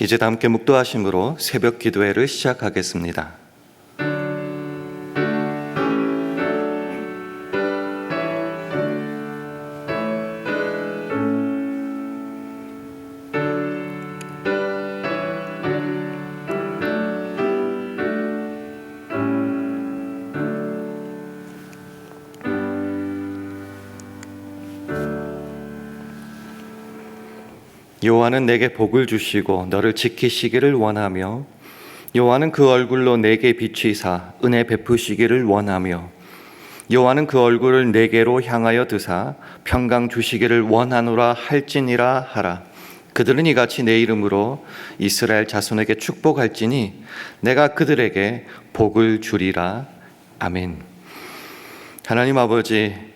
이제 다 함께 묵도하심으로 새벽 기도회를 시작하겠습니다. 여호와는 내게 복을 주시고 너를 지키시기를 원하며 여호와는 그 얼굴로 내게 비추사 은혜 베푸시기를 원하며 여호와는 그 얼굴을 내게로 향하여 드사 평강 주시기를 원하노라 할지니라 하라. 그들은 이같이 내 이름으로 이스라엘 자손에게 축복할지니 내가 그들에게 복을 주리라. 아멘. 하나님 아버지,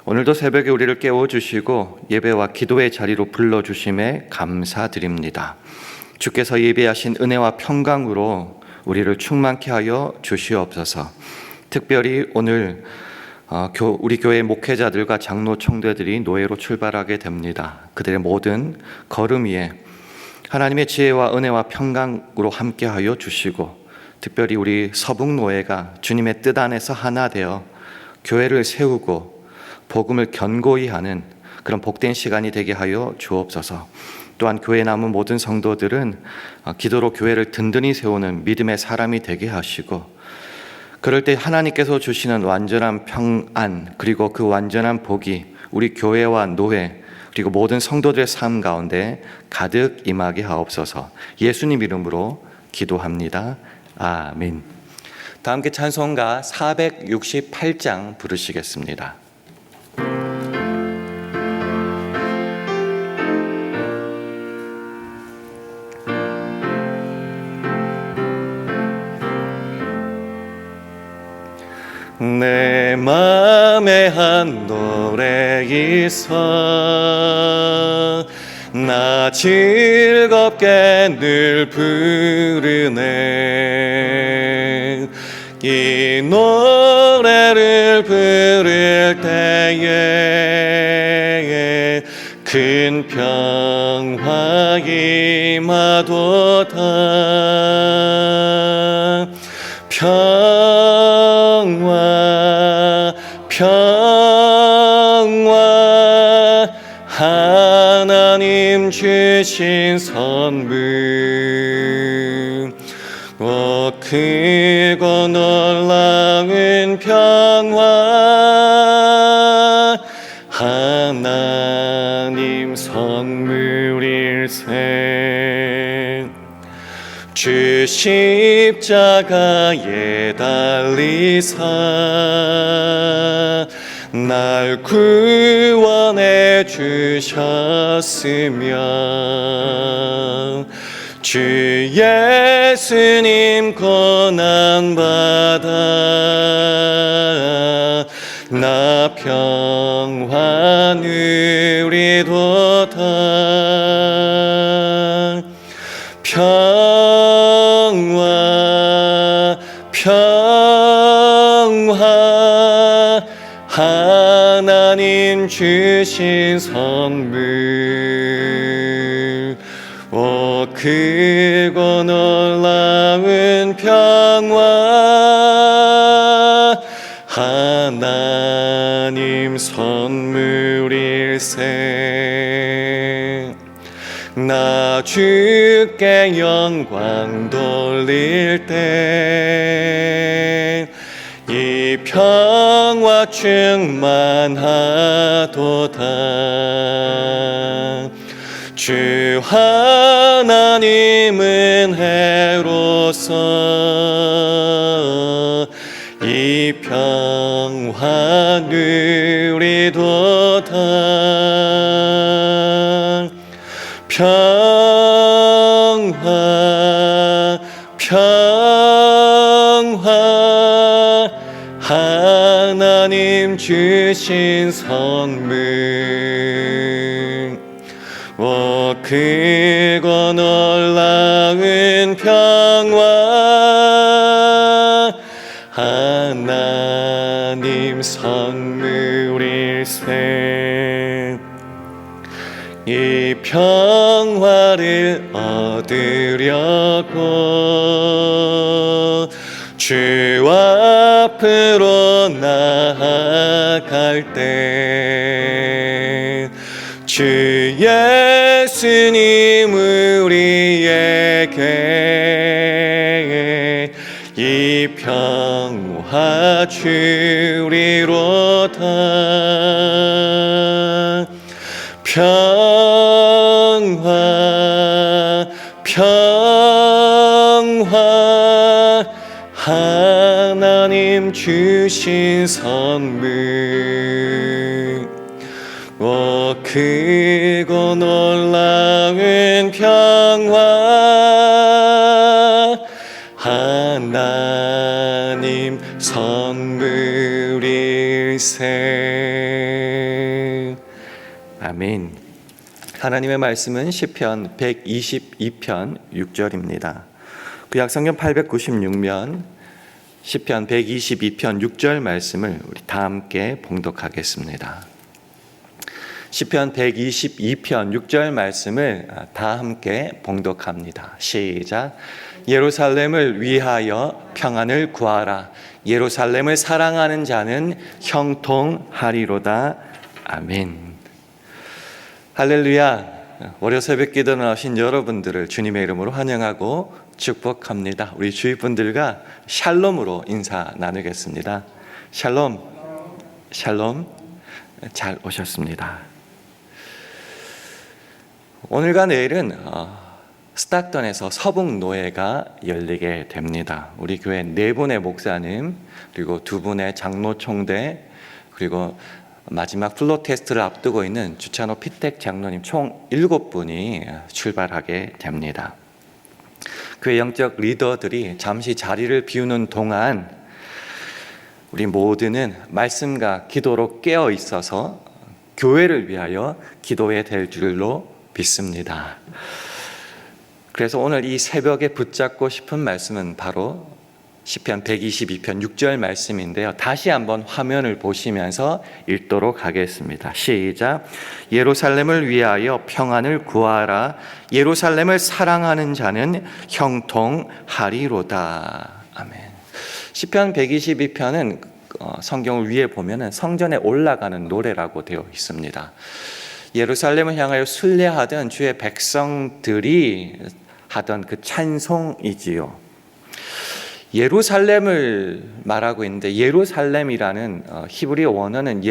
오늘도 새벽에 우리를 깨워주시고 예배와 기도의 자리로 불러주심에 감사드립니다. 주께서 예배하신 은혜와 평강으로 우리를 충만케 하여 주시옵소서. 특별히 오늘 우리 교회 목회자들과 장로 총대들이 노예로 출발하게 됩니다. 그들의 모든 걸음 위에 하나님의 지혜와 은혜와 평강으로 함께하여 주시고, 특별히 우리 서북노예가 주님의 뜻 안에서 하나 되어 교회를 세우고 복음을 견고히 하는 그런 복된 시간이 되게 하여 주옵소서. 또한 교회에 남은 모든 성도들은 기도로 교회를 든든히 세우는 믿음의 사람이 되게 하시고, 그럴 때 하나님께서 주시는 완전한 평안, 그리고 그 완전한 복이 우리 교회와 노회 그리고 모든 성도들의 삶 가운데 가득 임하게 하옵소서. 예수님 이름으로 기도합니다. 아멘. 다 함께 찬송가 468장 부르시겠습니다. 내 맘에 한 노래 있어 나 즐겁게 늘 부르네. 이 노래를 부를 때에 큰 평화 임하도다. 평화 하나님 주신 선물, 크고 놀라운 평화 하나님 선물일세. 주 십자가에 달리사 날 구원해 주셨으며 주 예수님 고난받아 나 평화 누리도다. 평화 하나님 주신 선물, 크고 놀라운 평화 하나님 선물일세. 나 주께 영광 돌릴 때 이 평화 충만하도다. 주 하나님 은혜로서 이 평화 누리도다. 평화 하나님 주신 선물, 크고 놀라운 평화 하나님 선물일세. 이 평화를 얻으려고 주 앞으로 나아갈 때 주 예수님 우리에게 이 평화 주리로다. 평화 평화 하나님 주신 선물 크고 놀라운 평화 하나님 선물일세. 아멘. 하나님의 말씀은 시편 122편 6절입니다. 구약성경 896면 시편 122편 6절 말씀을 우리 다 함께 봉독하겠습니다. 시편 122편 6절 말씀을 다 함께 봉독합니다. 시작. 예루살렘을 위하여 평안을 구하라. 예루살렘을 사랑하는 자는 형통하리로다. 아멘. 할렐루야. 월요 새벽 기도 나오신 여러분들을 주님의 이름으로 환영하고 축복합니다. 우리 주위 분들과 샬롬으로 인사 나누겠습니다. 샬롬, 샬롬. 잘 오셨습니다. 오늘과 내일은 스타크턴에서 서북노회가 열리게 됩니다. 우리 교회 4분의 목사님, 그리고 2분의 장로 총대, 그리고 마지막 플로 테스트를 앞두고 있는 주찬호 피택 장로님 총 7분이 출발하게 됩니다. 교회 영적 리더들이 잠시 자리를 비우는 동안 우리 모두는 말씀과 기도로 깨어 있어서 교회를 위하여 기도해야 될 줄로 믿습니다. 그래서 오늘 이 새벽에 붙잡고 싶은 말씀은 바로 시편 122편 6절 말씀인데요. 다시 한번 화면을 보시면서 읽도록 하겠습니다. 시작. 예루살렘을 위하여 평안을 구하라. 예루살렘을 사랑하는 자는 형통하리로다. 아멘. 시편 122편은 성경을 위에 보면은 성전에 올라가는 노래라고 되어 있습니다. 예루살렘을 향하여 순례하던 주의 백성들이 하던 그 찬송이지요. 예루살렘을 말하고 있는데 예루살렘이라는 히브리 원어는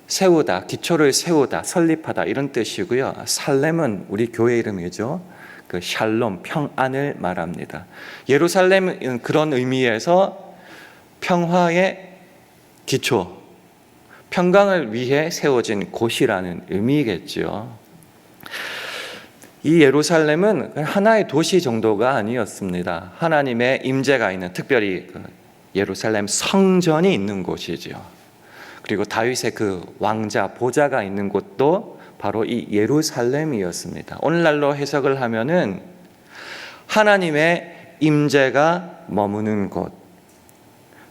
세우다, 기초를 세우다, 설립하다 이런 뜻이고요. 살렘은 우리 교회 이름이죠. 그 샬롬, 평안을 말합니다. 예루살렘은 그런 의미에서 평화의 기초, 평강을 위해 세워진 곳이라는 의미겠죠. 이 예루살렘은 하나의 도시 정도가 아니었습니다. 하나님의 임재가 있는, 특별히 예루살렘 성전이 있는 곳이죠. 그리고 다윗의 그 왕자 보좌가 있는 곳도 바로 이 예루살렘이었습니다. 오늘날로 해석을 하면은 하나님의 임재가 머무는 곳,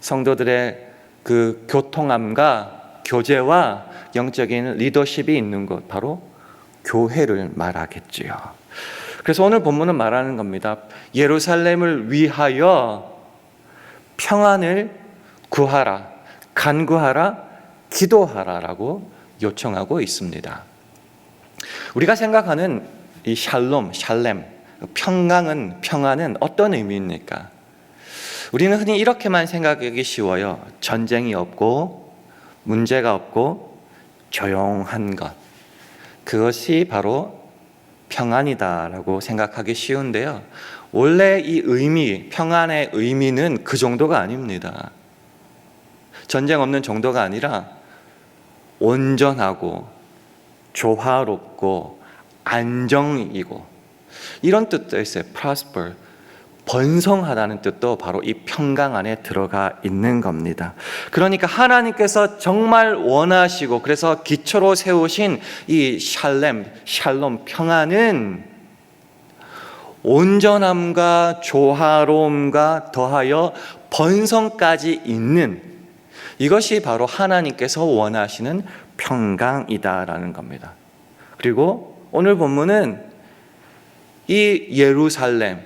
성도들의 그 교통함과 교제와 영적인 리더십이 있는 곳, 바로 교회를 말하겠지요. 그래서 오늘 본문은 말하는 겁니다. 예루살렘을 위하여 평안을 구하라, 간구하라, 기도하라라고 요청하고 있습니다. 우리가 생각하는 이 샬롬, 샬렘, 평안은 어떤 의미입니까? 우리는 흔히 이렇게만 생각하기 쉬워요. 전쟁이 없고 문제가 없고 조용한 것, 그것이 바로 평안이다라고 생각하기 쉬운데요. 원래 이 의미, 평안의 의미는 그 정도가 아닙니다. 전쟁 없는 정도가 아니라 온전하고 조화롭고 안정이고, 이런 뜻도 있어요. prosper, 번성하다는 뜻도 바로 이 평강 안에 들어가 있는 겁니다. 그러니까 하나님께서 정말 원하시고 그래서 기초로 세우신 이 샬롬, 평안은 온전함과 조화로움과 더하여 번성까지 있는, 이것이 바로 하나님께서 원하시는 평강이다라는 겁니다. 그리고 오늘 본문은 이 예루살렘,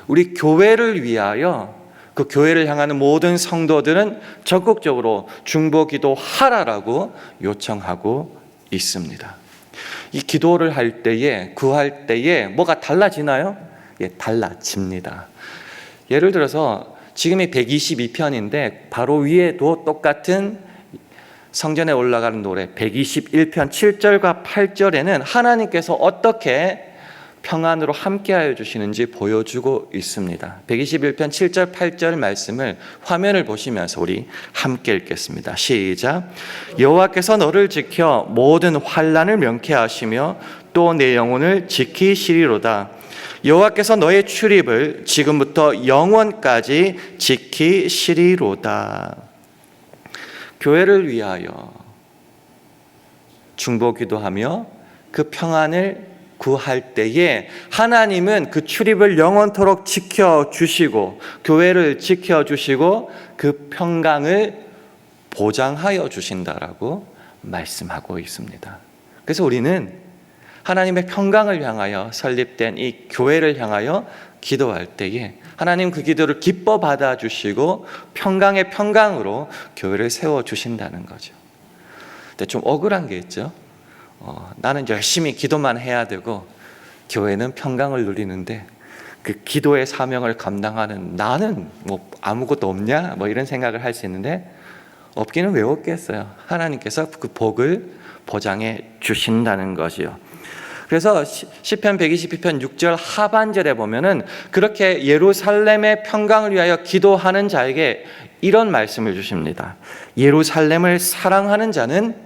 우리 교회를 위하여 그 교회를 향하는 모든 성도들은 적극적으로 중보기도 하라라고 요청하고 있습니다. 이 기도를 할 때에, 구할 때에 뭐가 달라지나요? 예, 달라집니다. 예를 들어서 지금이 122편인데 바로 위에도 똑같은 성전에 올라가는 노래 121편 7절과 8절에는 하나님께서 어떻게 평안으로 함께하여 주시는지 보여주고 있습니다. 121편 7절 8절 말씀을 화면을 보시면서 우리 함께 읽겠습니다. 시작. 여호와께서 너를 지켜 모든 환난을 명쾌하시며 또 내 영혼을 지키시리로다. 여호와께서 너의 출입을 지금부터 영원까지 지키시리로다. 교회를 위하여 중보기도하며 그 평안을 구할 때에 하나님은 그 출입을 영원토록 지켜주시고 교회를 지켜주시고 그 평강을 보장하여 주신다라고 말씀하고 있습니다. 그래서 우리는 하나님의 평강을 향하여 설립된 이 교회를 향하여 기도할 때에 하나님 그 기도를 기뻐 받아주시고 평강의 평강으로 교회를 세워주신다는 거죠. 근데 좀 억울한 게 있죠. 나는 열심히 기도만 해야 되고 교회는 평강을 누리는데 그 기도의 사명을 감당하는 나는 뭐 아무것도 없냐? 뭐 이런 생각을 할 수 있는데 없기는 왜 없겠어요? 하나님께서 그 복을 보장해 주신다는 것이요. 그래서 시편 122편 6절 하반절에 보면은 그렇게 예루살렘의 평강을 위하여 기도하는 자에게 이런 말씀을 주십니다. 예루살렘을 사랑하는 자는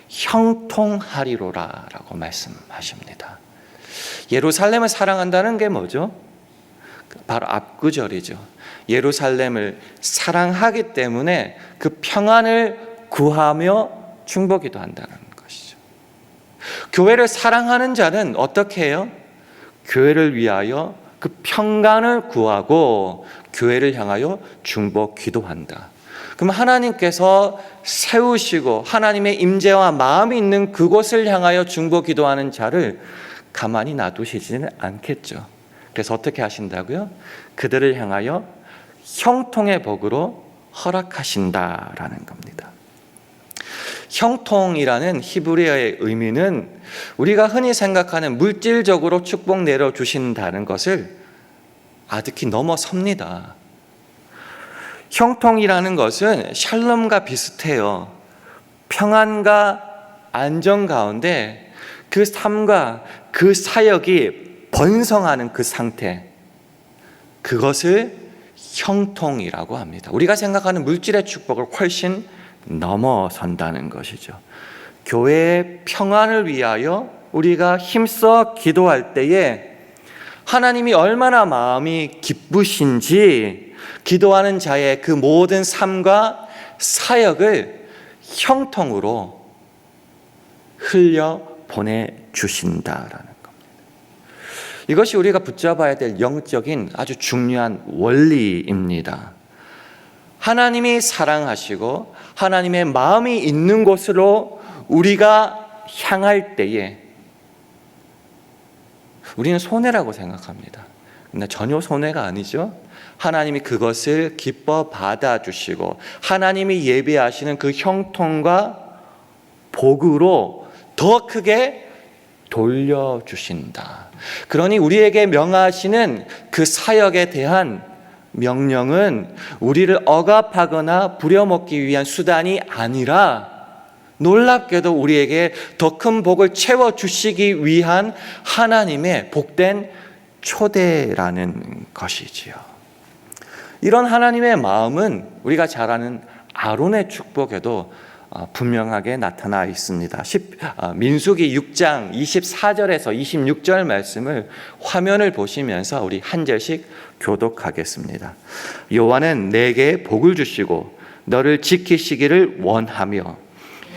형통하리로라 라고 말씀하십니다. 예루살렘을 사랑한다는 게 뭐죠? 바로 앞구절이죠. 예루살렘을 사랑하기 때문에 그 평안을 구하며 중보기도 한다는 것이죠. 교회를 사랑하는 자는 어떻게 해요? 교회를 위하여 그 평강을 구하고 교회를 향하여 중보기도한다. 그럼 하나님께서 세우시고 하나님의 임재와 마음이 있는 그곳을 향하여 중보기도하는 자를 가만히 놔두시지는 않겠죠. 그래서 어떻게 하신다고요? 그들을 향하여 형통의 복으로 허락하신다라는 겁니다. 형통이라는 히브리어의 의미는 우리가 흔히 생각하는 물질적으로 축복 내려주신다는 것을 아득히 넘어섭니다. 형통이라는 것은 샬롬과 비슷해요. 평안과 안정 가운데 그 삶과 그 사역이 번성하는 그 상태, 그것을 형통이라고 합니다. 우리가 생각하는 물질의 축복을 훨씬 넘어선다는 것이죠. 교회의 평안을 위하여 우리가 힘써 기도할 때에 하나님이 얼마나 마음이 기쁘신지 기도하는 자의 그 모든 삶과 사역을 형통으로 흘려 보내주신다라는 겁니다. 이것이 우리가 붙잡아야 될 영적인 아주 중요한 원리입니다. 하나님이 사랑하시고 하나님의 마음이 있는 곳으로 우리가 향할 때에 우리는 손해라고 생각합니다. 근데 전혀 손해가 아니죠. 하나님이 그것을 기뻐 받아주시고 하나님이 예비하시는 그 형통과 복으로 더 크게 돌려주신다. 그러니 우리에게 명하시는 그 사역에 대한 명령은 우리를 억압하거나 부려먹기 위한 수단이 아니라 놀랍게도 우리에게 더 큰 복을 채워주시기 위한 하나님의 복된 초대라는 것이지요. 이런 하나님의 마음은 우리가 잘 아는 아론의 축복에도 분명하게 나타나 있습니다. 민수기 6장 24절에서 26절 말씀을 화면을 보시면서 우리 한 절씩 교독하겠습니다. 여호와는 내게 복을 주시고 너를 지키시기를 원하며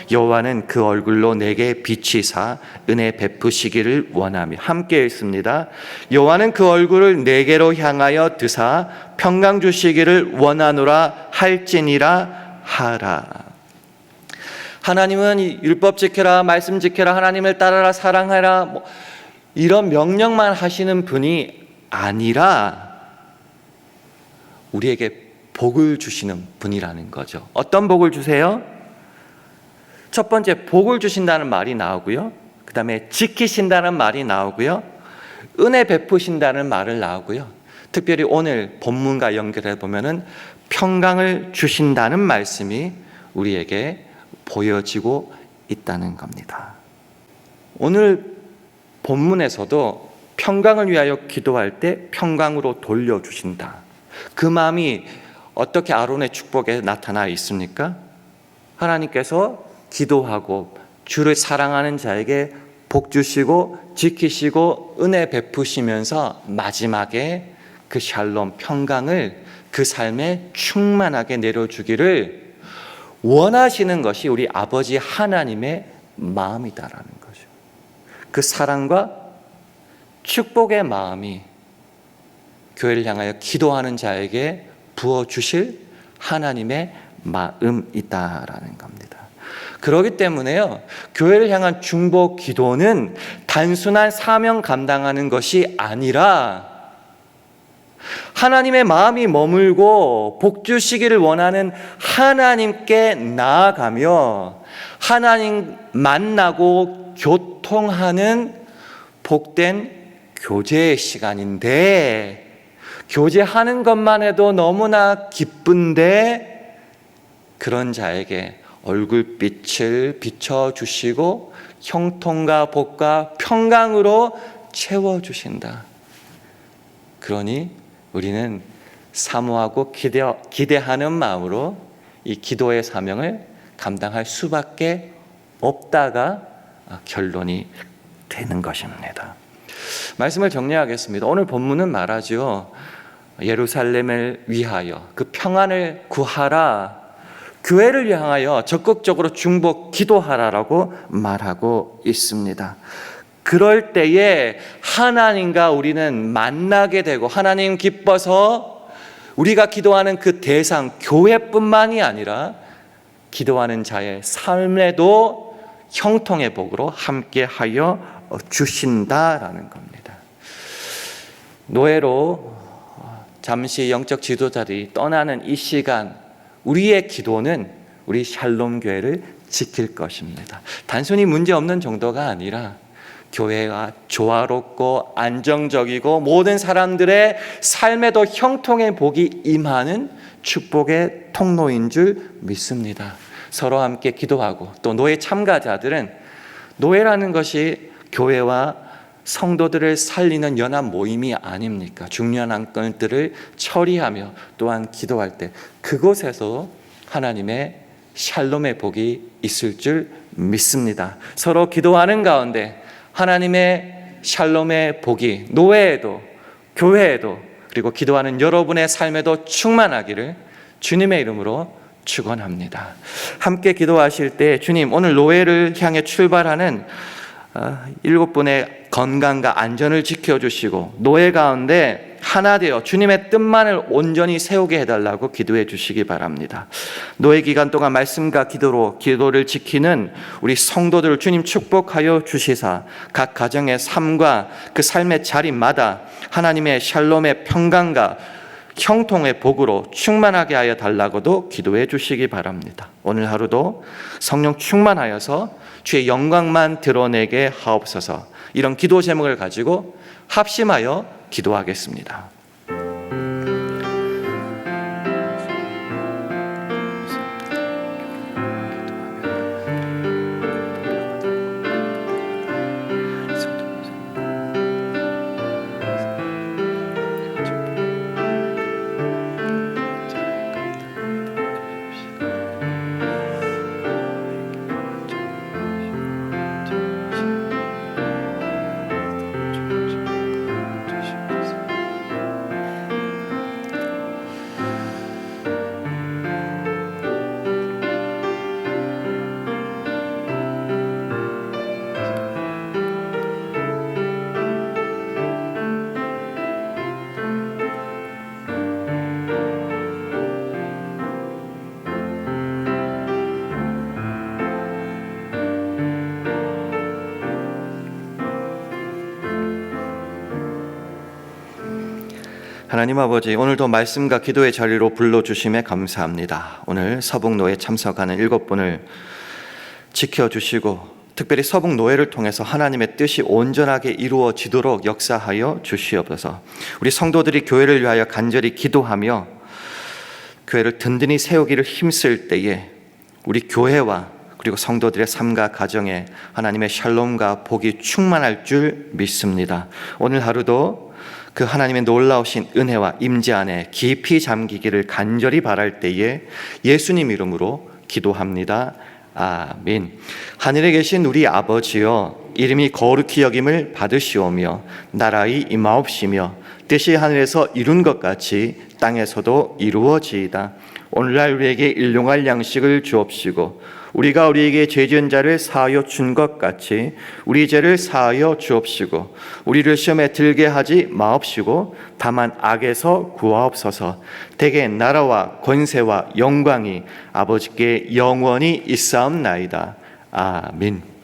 여호와는 그 얼굴로 내게 비치사 은혜 베푸시기를 원하며. 함께 읽습니다. 여호와는 그 얼굴을 내게로 향하여 드사 평강 주시기를 원하노라 할지니라 하라. 하나님은 율법 지켜라, 말씀 지켜라, 하나님을 따라라, 사랑하라, 이런 명령만 하시는 분이 아니라 우리에게 복을 주시는 분이라는 거죠. 어떤 복을 주세요? 첫 번째, 복을 주신다는 말이 나오고요. 그 다음에 지키신다는 말이 나오고요. 은혜 베푸신다는 말을 나오고요. 특별히 오늘 본문과 연결해 보면은 평강을 주신다는 말씀이 우리에게 보여지고 있다는 겁니다. 오늘 본문에서도 평강을 위하여 기도할 때 평강으로 돌려주신다. 그 마음이 어떻게 아론의 축복에 나타나 있습니까? 하나님께서 기도하고 주를 사랑하는 자에게 복 주시고 지키시고 은혜 베푸시면서 마지막에 그 샬롬 평강을 그 삶에 충만하게 내려주기를 원하시는 것이 우리 아버지 하나님의 마음이다라는 거죠. 그 사랑과 축복의 마음이 교회를 향하여 기도하는 자에게 부어주실 하나님의 마음이다라는 겁니다. 그렇기 때문에요, 교회를 향한 중보 기도는 단순한 사명 감당하는 것이 아니라 하나님의 마음이 머물고 복 주시기를 원하는 하나님께 나아가며 하나님 만나고 교통하는 복된 교제의 시간인데, 교제하는 것만 해도 너무나 기쁜데 그런 자에게 얼굴빛을 비춰주시고 형통과 복과 평강으로 채워주신다. 그러니 우리는 사모하고 기대하는 마음으로 이 기도의 사명을 감당할 수밖에 없다가 결론이 되는 것입니다. 말씀을 정리하겠습니다. 오늘 본문은 말하죠. 예루살렘을 위하여 그 평안을 구하라, 교회를 향하여 적극적으로 중보 기도하라라고 말하고 있습니다. 그럴 때에 하나님과 우리는 만나게 되고 하나님 기뻐서 우리가 기도하는 그 대상 교회뿐만이 아니라 기도하는 자의 삶에도 형통의 복으로 함께하여 주신다라는 겁니다. 노예로 잠시 영적 지도자들이 떠나는 이 시간, 우리의 기도는 우리 샬롬 교회를 지킬 것입니다. 단순히 문제없는 정도가 아니라 교회가 조화롭고 안정적이고 모든 사람들의 삶에도 형통의 복이 임하는 축복의 통로인 줄 믿습니다. 서로 함께 기도하고, 또 노예 참가자들은 노예라는 것이 교회와 성도들을 살리는 연합 모임이 아닙니까? 중요한 안건들을 처리하며 또한 기도할 때 그곳에서 하나님의 샬롬의 복이 있을 줄 믿습니다. 서로 기도하는 가운데 하나님의 샬롬의 복이 노예에도 교회에도 그리고 기도하는 여러분의 삶에도 충만하기를 주님의 이름으로 축원합니다. 함께 기도하실 때 주님, 오늘 노예를 향해 출발하는 7분의 건강과 안전을 지켜주시고 노예 가운데 하나 되어 주님의 뜻만을 온전히 세우게 해달라고 기도해 주시기 바랍니다. 노예 기간 동안 말씀과 기도를 지키는 우리 성도들을 주님 축복하여 주시사 각 가정의 삶과 그 삶의 자리마다 하나님의 샬롬의 평강과 형통의 복으로 충만하게 하여 달라고도 기도해 주시기 바랍니다. 오늘 하루도 성령 충만하여서 주의 영광만 드러내게 하옵소서. 이런 기도 제목을 가지고 합심하여 기도하겠습니다. 하나님 아버지, 오늘도 말씀과 기도의 자리로 불러주심에 감사합니다. 오늘 서북노에 참석하는 7분을 지켜주시고 특별히 서북노회를 통해서 하나님의 뜻이 온전하게 이루어지도록 역사하여 주시옵소서. 우리 성도들이 교회를 위하여 간절히 기도하며 교회를 든든히 세우기를 힘쓸 때에 우리 교회와 그리고 성도들의 삶과 가정에 하나님의 샬롬과 복이 충만할 줄 믿습니다. 오늘 하루도 그 하나님의 놀라우신 은혜와 임재 안에 깊이 잠기기를 간절히 바랄 때에 예수님 이름으로 기도합니다. 아멘. 하늘에 계신 우리 아버지여, 이름이 거룩히 여김을 받으시오며 나라의 임하옵시며 뜻이 하늘에서 이룬 것 같이 땅에서도 이루어지이다. 오늘날 우리에게 일용할 양식을 주옵시고 우리가 우리에게 죄 지은 자를 사하여 준 것 같이 우리 죄를 사하여 주옵시고 우리를 시험에 들게 하지 마옵시고 다만 악에서 구하옵소서. 대개 나라와 권세와 영광이 아버지께 영원히 있사옵나이다. 아멘.